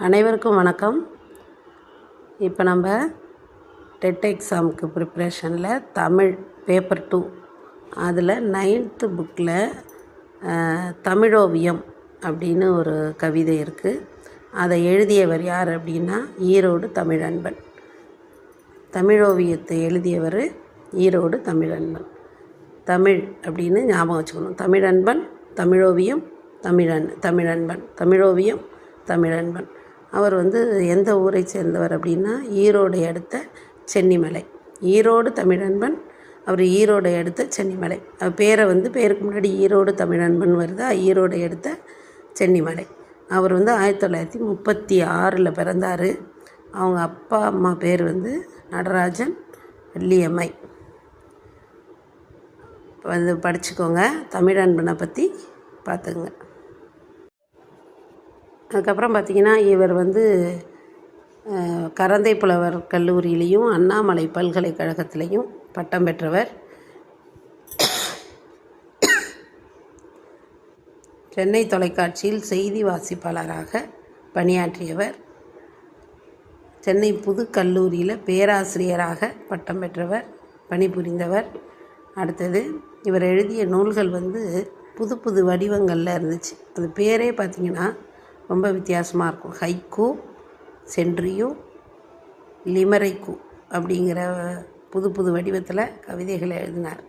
அனைவருக்கும் வணக்கம். இப்போ நம்ம டெட் எக்ஸாமுக்கு ப்ரிப்ரேஷனில் தமிழ் பேப்பர் 2 அதில் 9th புக்கில் தமிழோவியம் அப்படின்னு ஒரு கவிதை இருக்குது. அதை எழுதியவர் யார் அப்படின்னா ஈரோடு தமிழன்பன். தமிழோவியத்தை எழுதியவர் ஈரோடு தமிழன்பன். தமிழ் அப்படின்னு ஞாபகம் வச்சுக்கணும். தமிழன்பன், தமிழோவியம், தமிழன்பன், தமிழோவியம், தமிழன்பன். அவர் எந்த ஊரை சேர்ந்தவர் அப்படின்னா ஈரோடை அடுத்த சென்னிமலை. ஈரோடு தமிழன்பன், அவர் ஈரோடை அடுத்த சென்னிமலை. அவர் பேருக்கு முன்னாடி ஈரோடு தமிழன்பன் வருதா, ஈரோடை அடுத்த சென்னிமலை. அவர் 1936 பிறந்தார். அவங்க அப்பா அம்மா பேர் நடராஜன், வள்ளியம்மை. படிச்சுக்கோங்க, தமிழன்பனை பற்றி பார்த்துங்க. அதுக்கப்புறம் பார்த்திங்கன்னா இவர் கரந்தை புலவர் கல்லூரியிலையும் அண்ணாமலை பல்கலைக்கழகத்திலையும் பட்டம் பெற்றவர். சென்னை தொலைக்காட்சியில் செய்தி வாசிப்பாளராக பணியாற்றியவர். சென்னை புது கல்லூரியில் பேராசிரியராக பட்டம் பெற்றவர், பணிபுரிந்தவர். அடுத்தது இவர் எழுதிய நூல்கள் புது புது வடிவங்களில் இருந்துச்சு. அது பேரே பார்த்திங்கன்னா ரொம்ப வித்தியாசமாக இருக்கும். ஹைக்கூ, சென்ட்ரியு, லிமரைக்கூ அப்படிங்கிற புது புது வடிவத்தில் கவிதைகளை எழுதினார்.